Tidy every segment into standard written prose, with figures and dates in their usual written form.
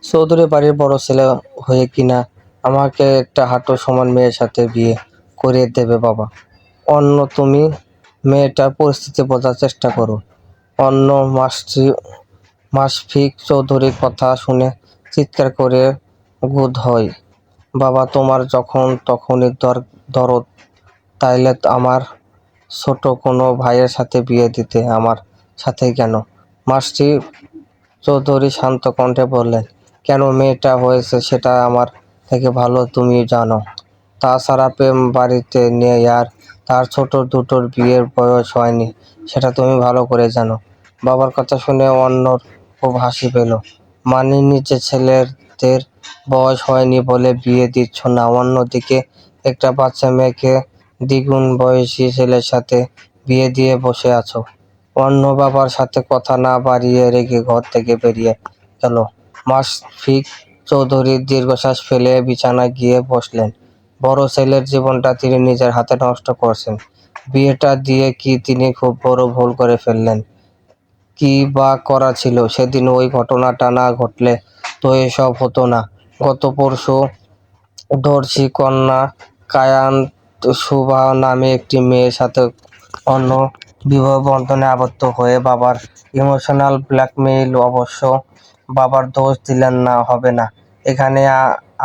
চৌধুরী বাড়ির বড় ছেলে হয়ে কিনা আমাকে একটা হাঁটু সমান মেয়ের সাথে বিয়ে করিয়ে দেবে বাবা। অন্য তুমি মেয়েটার পরিস্থিতি বোঝার চেষ্টা করো। অন্য মাশফিক চৌধুরীর কথা শুনে চিৎকার করে গুদ হয়। বাবা, তোমার যখন তখনই দরদ, তাইলে আমার ছোট কোনো ভাইয়ের সাথে বিয়ে দিতে আমার সাথে কেন? মাসফিক চৌধুরী শান্ত কণ্ঠে বললেন, কেন মেয়েটা হয়েছে সেটা আমার থেকে ভালো তুমি জানো। তাছাড়া প্রেম বাড়িতে নেই আর তার ছোট দুটোর বিয়ের বয়স হয়নি, সেটা তুমি ভালো করে জানো। বাবার কথা শুনে অন্যর খুব হাসি পেল। মানে নিজের ছেলেদের বয়স হয়নি বলে বিয়ে দিচ্ছ না, অন্যদিকে একটা বাচ্চা মেয়েকে দ্বিগুণ বয়সী ছেলের সাথে বিয়ে দিয়ে বসে আছো। অন্য বাবার সাথে কথা না বাড়িয়ে রেগে ঘর থেকে বেরিয়ে গেল। মাশফিক চৌধুরী দীর্ঘশ্বাস ফেলে বিছানায় গিয়ে বসলেন। বড় ছেলের জীবনটা তিনি নিজের হাতে নষ্ট করছেন। বিয়েটা দিয়ে কি তিনি খুব বড় ভুল করে ফেললেন? কি বা করা ছিল? সেদিন ওই ঘটনাটা না ঘটলে তো এসব হতো না। গত পরশু দর্শী কন্যা কায়ান সুভা নামে একটি মেয়ের সাথে অন্য বিবাহ বন্ধনে আবদ্ধ হয়ে বাবার ইমোশনাল ব্ল্যাকমেইল। অবশ্য বাবার দোষ দিলেন না, হবে না। এখানে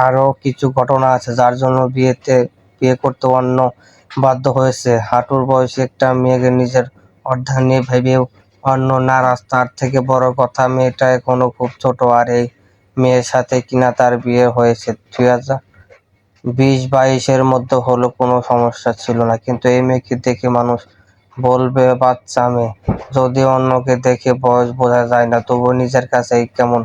আরো কিছু ঘটনা আছে যার জন্য বিয়ে করতে অন্য বাধ্য হয়েছে। হাঁটুর বয়সী একটা মেয়েকে নিজের অর্ধাঙ্গিনী ভেবেও অন্য নারাজ। তার থেকে বড় কথা, মেয়েটা এখনো খুব ছোট, আর এই মেয়ের সাথে কিনা তার বিয়ে হয়েছে 2020-22-এর মধ্যে হলো কোনো সমস্যা ছিল না, কিন্তু এই মেয়েকে দেখে মানুষ বলবে বাচ্চা মেয়ে। যদি অন্যকে দেখে বয়স বোঝা যায় না, তবুও নিজের কাছেই কেমন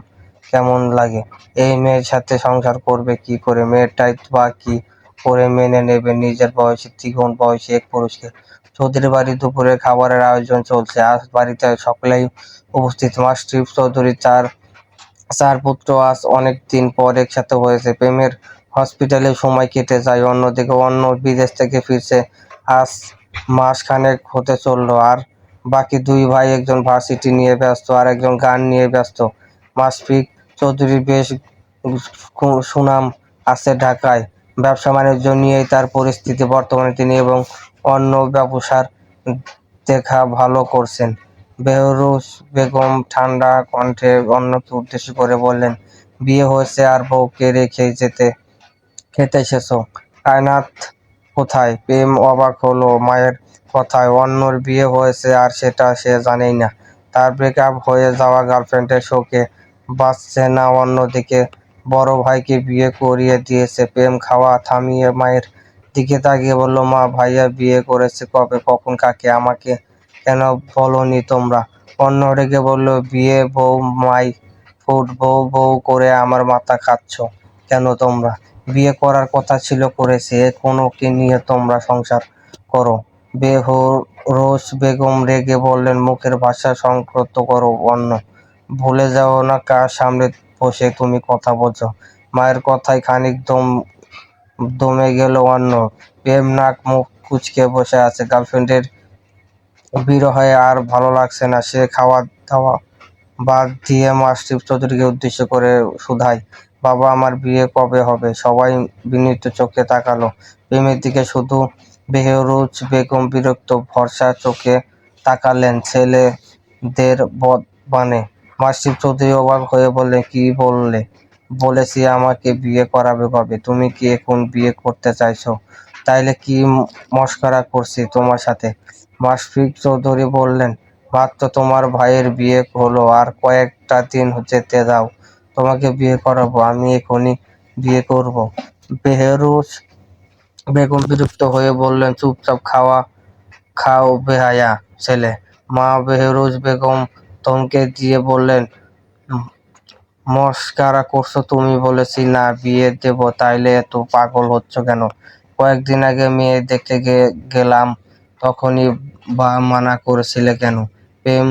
কেমন লাগে। এই মেয়ের সাথে সংসার করবে কি করে? মেয়েটাই বা কি করে মেনে নেবে নিজের বয়সী দ্বিগুণ বয়সী এক পুরুষকে? চৌধুরী বাড়ি দুপুরের খাবারের আয়োজন চলছে। আজ বাড়িতে সকলেই উপস্থিত। মাশরাফি চৌধুরী চার পুত্র আজ অনেক দিন পর একসাথে হয়েছে। প্রেমের হসপিটালে সময় কেটে যায়। অন্যদিকে অন্য বিদেশ থেকে ফিরছে, আজ মাস খানেক হতে চললো। আর বাকি দুই ভাই, একজন ভার্সিটি নিয়ে ব্যস্ত আর একজন গান নিয়ে ব্যস্ত। মাশফিক চৌধুরীর বেশ সুনাম আছে ঢাকায়। ব্যবসা বাণিজ্য নিয়েই তার পরিস্থিতি। বর্তমানে তিনি এবং অন্য ব্যবসার দেখা ভালো করছেন। বেহরুজ বেগম ঠান্ডা কণ্ঠে অন্যকে উদ্দেশ্য করে বললেন, বিয়ে হয়েছে আর বউকে রেখে খেতে এসেছো? কায়নাত কোথায়? প্রেম অবাক হলো মায়ের কথায়। অন্যর বিয়ে হয়েছে আর সেটা সে জানেই না। তার ব্রেকআপ হয়ে যাওয়া গার্লফ্রেন্ডের শোকে বাঁচছে না। অন্যদিকে বড় ভাইকে বিয়ে করিয়ে দিয়েছে। প্রেম খাওয়া থামিয়ে মায়ের দিকে তাকিয়ে বলল, মা, ভাইয়া বিয়ে করেছে কবে, কখন, কাকে? আমাকে কেন বলনি তোমরা? অন্য রেগে বলল, বিয়ে বউ মাই ফুট, বউ বউ করে আমার মাথা খাচ্ছ কেন তোমরা? বিয়ে করার কথা ছিল, করেছে। এখন ওকে নিয়ে তোমরা সংসার করো। বেহরোজ বেগম রেগে বললেন, মুখের ভাষা সংযত করো অন্য। ভুলে যাও না কার সামনে বসে তুমি কথা বলছো। মায়ের কথায় খানিক দমে গেল অন্য। প্রেম নাক মুখ কুঁচকে বসে আছে। গার্লফ্রেন্ডের বিরহে আর ভালো লাগছে না। সে খাওয়া দাওয়া বাদ দিয়ে মাশরাফি চৌধুরীকে উদ্দেশ্য করে শুধায়, বাবা, আমার বিয়ে কবে হবে? সবাই বিনীত চোখে তাকালো প্রেমের দিকে। শুধু বেহরুজ বেগম বিরক্ত ভরসা চোখে তাকালেন ছেলেদের বদবানে। মাশরাফি চৌধুরী অবাক হয়ে বললেন, কি বললে? বলেছি আমাকে বিয়ে করাবে কবে। তুমি কি এখন বিয়ে করতে চাইছো? তাইলে কি মশকরা করছি তোমার সাথে? মাশফিক চৌধুরী বললেন, মাত্র তোমার ভাইয়ের বিয়ে হলো, আর কয়েকটা দিন যেতে দাও, তোমাকে বিয়ে করাবো। আমি এখনই বিয়ে করব। বেহরুজ বেগম বিরক্ত হয়ে বললেন, চুপচাপ খাও বেহায়া ছেলে। মা বেহরুজ বেগম থমকে দিয়ে বললেন, মশকরা করছো তুমি? বলেছি না বিয়ে দেব, তাইলে এত পাগল হচ্ছ কেন? কয়েকদিন আগে মেয়ে দেখতে গেলাম, তখনই বা মানা করেছিলে কেন? প্রেম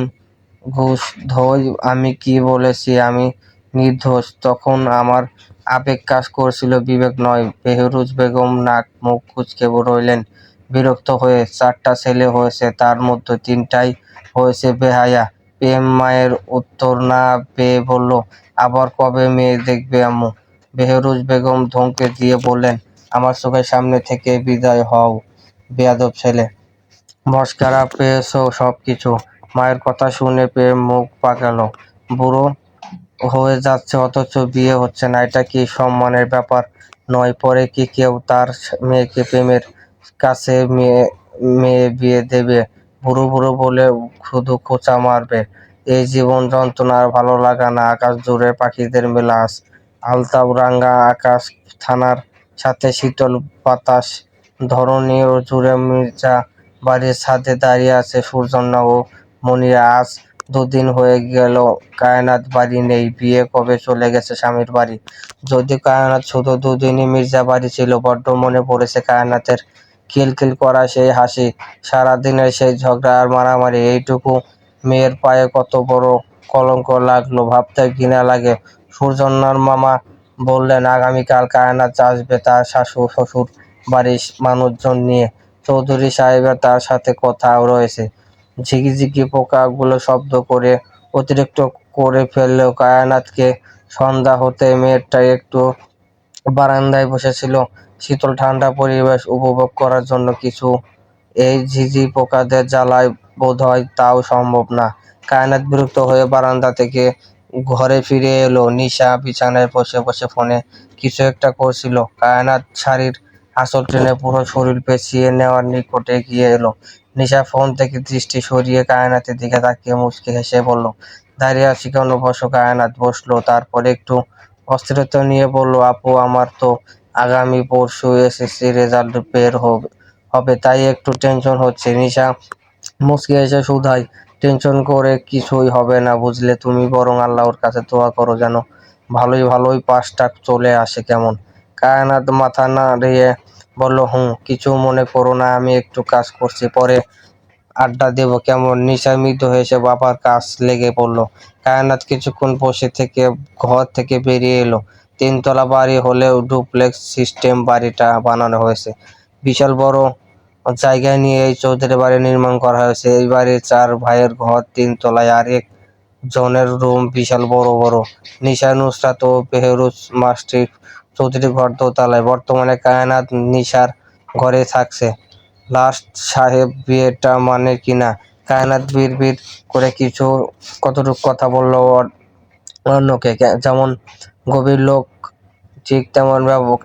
ঘুষ ধোয়। আমি কি বলেছি? আমি নির্দোষ। তখন আমার আবেগ কাজ করছিল, বিবেক নয়। বেহরুজ বেগম নাক মুখ কুঁচকে রইলেন বিরক্ত হয়ে। 4টা ছেলে হয়েছে, তার মধ্যে 3টাই হয়েছে বেহায়া। প্রেম মায়ের উত্তর না পেয়ে বলল, আবার কবে মেয়ে দেখবে আম্মু? বেহরুজ বেগম ধমকে দিয়ে বললেন, আমার চোখের সামনে থেকে বিদায় হও বেয়াদব ছেলে। মস্কারা পেয়েছো সবকিছু। মায়ের কথা শুনে পেয়ে মুখ পাকালো। বুড়ো হয়ে যাচ্ছে অথচ বিয়ে হচ্ছে না, এটা কি সম্মানের ব্যাপার নয়? পরে কি কেউ তার মেয়েকে প্রেমের কাছে মেয়ে মেয়ে বিয়ে দেবে? বুড়ো বুড়ো বলে শুধু খোঁচা মারবে। এই জীবন যন্ত্রণা আর ভালো লাগা না। আকাশ জুড়ে পাখিদের মেলা আজ। আলতাব রাঙ্গা আকাশ, থানার সাথে শীতল বাতাস, ধরণী ও জুড়ে মির্জা বাড়ির ছাদে দাঁড়িয়ে আছে সূর্যন্না ও মনিরা। আজ দুদিন হয়ে গেল কায়নাত বাড়ি নেই। বিয়ে কবে চলে গেছে স্বামীর বাড়ি। যদি কায়নাত শুধু দুদিনই মির্জা বাড়ি ছিল। বড্ড মনে পড়েছে কায়নাতের খিলখিল করা সেই হাসি, সারাদিনের সেই ঝগড়া আর মারামারি। এইটুকু মেয়ের পায়ে কত বড় কলঙ্ক লাগলো ভাবতে ঘৃণা লাগে। সূর্যন্নার মামা বললেন, আগামীকাল কায়নাত আসবে তার শাশুড় শ্বশুর বাড়ির মানুষজন নিয়ে। চৌধুরী সাহেবের তার সাথে কথাও রয়েছে। ঝিকিঝিকি পোকাগুলো শব্দ করে অতিরিক্ত করে ফেললেও কায়নাতকে সন্ধ্যা হতে মেয়েটা একটু বারান্দায় বসেছিল শীতল ঠান্ডা পরিবেশ উপভোগ করার জন্য। কিছু এই ঝিঝি পোকাদের জ্বালায় বোধহয় তাও সম্ভব না। কায়নাত বিরক্ত হয়ে বারান্দা থেকে ঘরে ফিরে এলো। নিশা বিছানায় বসে বসে ফোনে কিছু একটা করছিল। কায়নাত শাড়ির আঁচল টেনে পুরো শরীর পেঁচিয়ে নেওয়ার নিকটে গিয়ে এলো। নিশা ফোন থেকে দৃষ্টি সরিয়ে কায়নাতের দিকে তাকিয়ে মুচকি হেসে বলল, দাঁড়িয়ে আছি কেন, বসো। কায়নাত বসলো, তারপরে একটু অস্থিরতা নিয়ে বলল, আপু আমার তো আগামী পরশু এসএসসি রেজাল্ট বের হবে তাই একটু টেনশন হচ্ছে। নিশা মুচকি এসে শুধায়, টেনশন করে কিছুই হবে না বুঝলে, তুমি বরং আল্লাহর কাছে দোয়া করো যেন ভালোই ভালোই পাসটা চলে আসে। কেমন? কায়নাত মাথা নাড়িয়ে বলল, কিছু মনে করো না, আমি একটু কাজ করছি, পরে আড্ডা দেবো কেমন? নিশা মৃদু হেসে বাবার কাজ লেগে পড়ল। কায়নাত কিছুক্ষণ বসে থেকে ঘর থেকে বেরিয়ে এলো। তিনতলা বাড়ি হলেও ডুপ্লেক্স সিস্টেম বাড়িটা বানানো হয়েছে। বিশাল বড় জায়গায় নিয়ে এই চৌধুরী বাড়ি নির্মাণ করা হয়েছে। এই বাড়ির 4 ভাইয়ের ঘর তিনতলায়, আর এক জনের রুম বিশাল বড় বড়। নিশা, নুসরাত ও বেহরুজ মাস্টির চৌধুরী ঘর দোতলায়। বর্তমানে কায়নাত নিশার ঘরে থাকছে। লাস্ট সাহেব বিয়েটা মানে কিনা? কায়নাত বিড়বিড় করে কিছু কতটুক কথা বলল অন্যকে, যেমন গভীর লোক ঠিক তেমন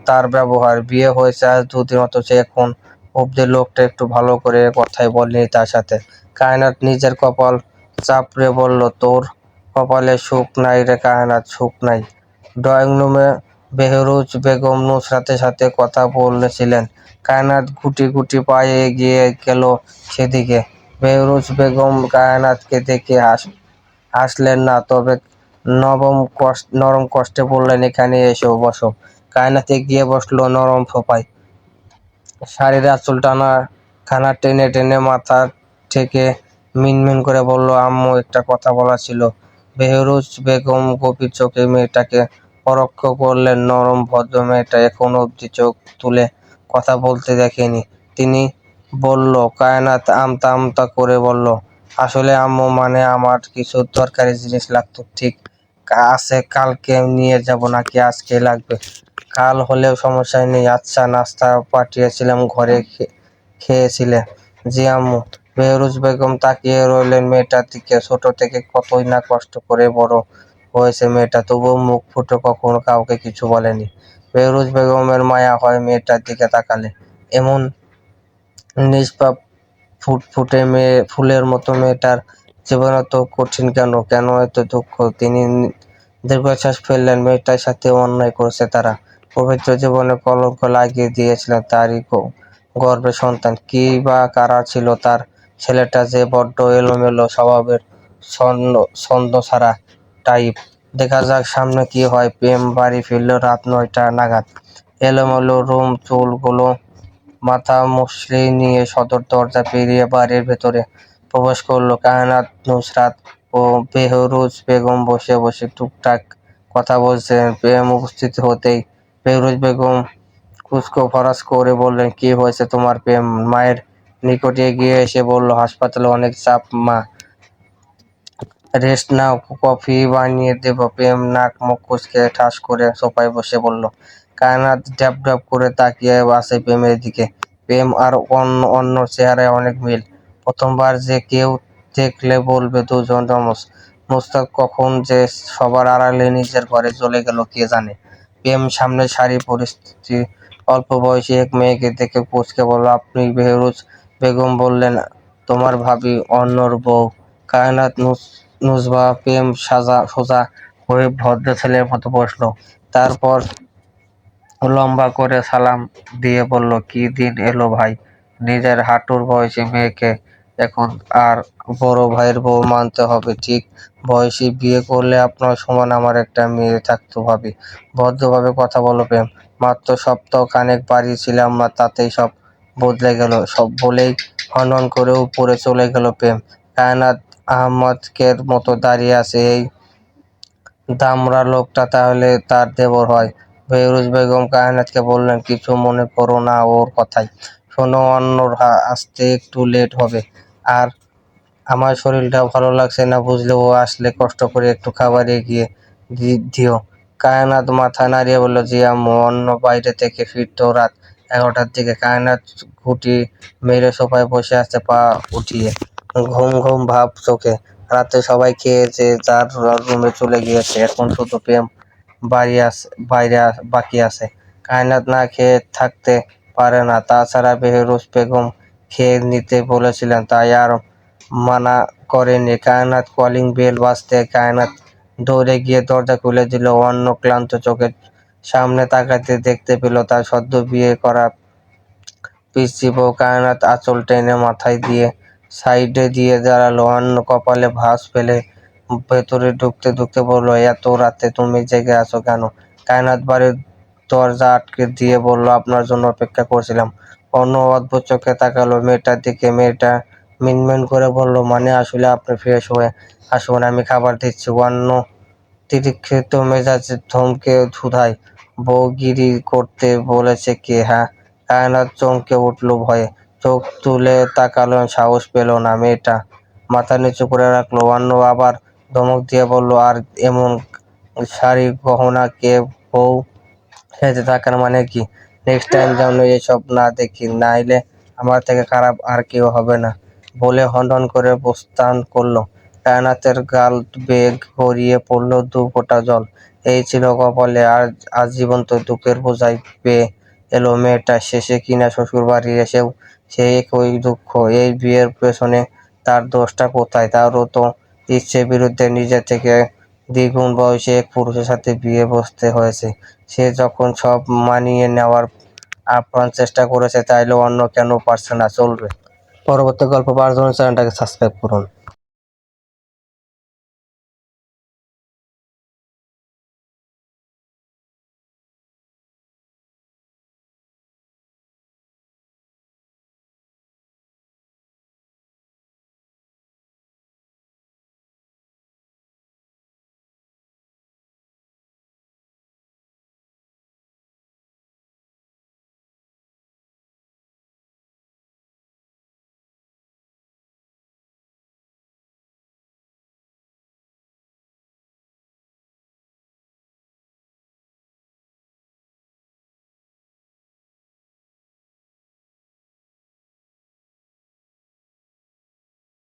তার ব্যবহার। বিয়ে হয়েছে আজ 2 দিন অথচ এখন অব্দি লোকটা একটু ভালো করে কথাই বলেনি তার সাথে। কায়নাত নিজের কপাল চাপড়ে বলল, তোর কপালে সুখ নাই রে কায়নাত, সুখ নাই। ড্রয়িং রুমে বেহরুজ বেগম নুসরাতের সাথে কথা বলছিলেন। কায়নাত গুটি গুটি পায়ে এগিয়ে গেল সেদিকে। বেহরুজ বেগম কায়নাতকে দেখে হাসলেন না, তবে নরম কষ্টে বললেন, এখানে এসো বসো। কায়নাত এগিয়ে বসলো নরম সোফায়। শাড়ির আঁচল খানা টেনে টেনে মাথা থেকে মিনমিন করে বলল, আম্মু একটা কথা বলার ছিল। বেহরুজ বেগম গভীর চোখে মেয়েটাকে পরক্ষ করলেন। নরম ভদ্র মেয়েটা এখনো অব্দি চোখ তুলে কথা বলতে দেখেনি তিনি। বলল, কায়নাত আমতা আমতা করে বলল, আসলে আম্মু, মানে আমার কিছু দরকারি জিনিস লাগতো। ঠিক আছে, কালকে নিয়ে যাব নাকি আজকে লাগবে? কাল হলেও সমস্যা নেই। আচ্ছা, নাস্তা পাঠিয়েছিলাম ঘরে, খেয়েছিলে? জি আম্মু। বেহরুজ বেগম তাকিয়ে রইলেন মেয়েটার দিকে। ছোট থেকে কতই না কষ্ট করে বড় হয়েছে মেয়েটা, তবুও মুখ ফুটে কখনো কাউকে কিছু বলেনি। বেহরুজ বেগমের মায়া হয় মেয়েটার দিকে তাকালে। এমন নিষ্পাপ ফুটফুটে মেয়ে, ফুলের মতো মেয়েটার জীবন এত কঠিন কেন? কেন এত দুঃখ? তিনি দীর্ঘশ্বাস ফেললেন। মেয়েটার সাথে অন্যায় করেছে তারা। পবিত্র জীবনে কলঙ্ক লাগিয়ে দিয়েছিলেন তারই গর্ভের সন্তান। কি বা কারা ছিল তার? ছেলেটা যে বড্ড এলোমেলো স্বভাবের, ছন্দছাড়া টাইপ। দেখা যাক সামনে কি হয়। প্রেম বাড়ি ফিরল রাত 9টা নাগাদ। এলোমেলো রুম, চুলগুলো মাথা মুছড়ে নিয়ে সদর দরজা পেরিয়ে বাড়ির ভেতরে প্রবেশ করলো। কায়নাত, নুসরাত ও বেহরুজ বেগম বসে বসে টুকটাক কথা বলছিলেন। প্রেম উপস্থিত হতেই বেহরুজ বেগম কুঁচকো ফরাস করে বললেন, কি হয়েছে তোমার প্রেম? মায়ের নিকটে এগিয়ে এসে বলল, হাসপাতালে অনেক চাপ মা, রেস্ট নাও, কফি বানিয়ে দেব। প্রেম নাক মুখ কুঁচকে ঠাস করে সোফায় বসে বলল। কায়নাত ড্যাব ড্যাব করে তাকিয়ে আছে প্রেমের দিকে। প্রেম আর অন্য চেহারায় অনেক মিল। প্রথমবার যে কেউ দেখলে বলবে দুজন যমজ। মুস্তাক কখন যে সবার আড়ালে নিজের ঘরে চলে গেল কে জানে। প্রেম সামনে সারি পরিস্থিতি অল্প বয়সী এক মেয়েকে দেখে কুঁচকে বলল, আপনি বেহরুজ বেগম বললেন তোমার ভাবি অন্যর বউ। কায়নাত নুসবা প্রেম সোজা হয়ে ভদ্র ছেলের মতো বসলো। তারপর লম্বা করে সালাম দিয়ে বলল, কি দিন এলো ভাই। নিজের হাঁটুর বয়সী মেয়েকে এখন আর বড় ভাইয়ের বউ মানতে হবে। ঠিক বয়সী বিয়ে করলে আপনার সমান আমার একটা মেয়ে থাকতো ভাবি। ভদ্রভাবে কথা বলো প্রেম। মাত্র সপ্তাহ খানেক বাড়ি ছিলাম না, তাতেই সব বদলে গেল। সব বলেই হনহন করে উপরে চলে গেল প্রেম। কায়নাত আহমদকের মতো দাঁড়িয়ে আছে। এই দামড়া লোকটা তাহলে তার দেবর হয়। বেহরুজ বেগম কায়নাতকে বললেন, কিছু মনে করো না ওর কথায়। শোনো অন্যর আসতে একটু লেট হবে, আর আমার শরীরটা ভালো লাগছে না বুঝলে। ও আসলে কষ্ট করে একটু খাবার এগিয়ে দিও। কায়নাত মাথা নাড়িয়ে বলল, জি আম্মু। অন্য বাইরে থেকে ফিরতো রাত 11টার দিকে। কায়নাত ঘুঁটি মেরে সোফায় বসে আছে পা উঠিয়ে, ঘুম ঘুম ভাব চোখে। রাতে সবাই খেয়ে যে যার রুমে চলে গিয়েছে, এখন শুধু প্রেম বাইরে বাকি আছে। কায়নাত না খেয়ে থাকতে পারে না, তাছাড়া বেহরুজ বেগম খেয়ে নিতে বলেছিলেন, তাই আর মানা করেনি। কায়নাত কলিং বেল বাজতে কায়নাত দৌড়ে গিয়ে দরজা খুলে দিল। অন্য ক্লান্ত চোখে সামনে তাকাতে দেখতে পেল তার সদ্য বিয়ে করা পিসি বউ। কায়নাত আঁচল টেনে মাথায় দিয়ে সাইডে দিয়ে দাঁড়ালো। অন্য কপালে ভাঁজ ফেলে ভেতরে ঢুকতে ঢুকতে বলল, এত রাতে তুমি জেগে আছো কেন। কায়নাত বাড়ির দরজা আটকে দিয়ে বলল, আপনার জন্য অপেক্ষা করছিলাম। অন্য অদ্ভুত চোখে তাকালো মেয়েটার দিকে। মেয়েটা মিনমিন করে বলল, মানে আসলে আপনি ফ্রেশ হয়ে আসুন, আমি খাবার দিচ্ছি। অন্য তিরক্ষিত মেজাজে ধমকে ধুধায়, বউগিরি করতে বলেছে কে হ্যাঁ। কায়নাত চমকে উঠল ভয়ে, চোখ তুলে তাকালো, সাহস পেল না। মেয়েটা মাথা নিচু করে রাখলো। অন্য আবার ধমক দিয়ে বলল, আর এমন শাড়ি গহনা কে বউ সেজে থাকার মানে কি। নেক্সট টাইম যেন এসব না দেখি, নাইলে আমার থেকে খারাপ আর কেউ হবে না বলে হনহন করে প্রস্থান করলো। কায়নাতের গাল বেগ গড়িয়ে পড়ল 2 ফোঁটা জল। এই ছিল কপালে। আর আজীবন তো দুঃখের বোঝাই পেয়ে এলো মেয়েটা। শেষে কিনা শ্বশুর বাড়ি এসেও সেই একই দুঃখ। এই বিয়ের পেছনে তার দোষটা কোথায়। তারও তো ইচ্ছে বিরুদ্ধে নিজে থেকে দ্বিগুণ বয়সী এক পুরুষের সাথে বিয়ে বসতে হয়েছে। সে যখন সব মানিয়ে নেওয়ার আপ্রাণ চেষ্টা করেছে, তাইলে অন্য কেন পারছে না। চলবে পরবর্তী গল্প পাওয়ার জন্য চ্যানেলটাকে সাবস্ক্রাইব করুন।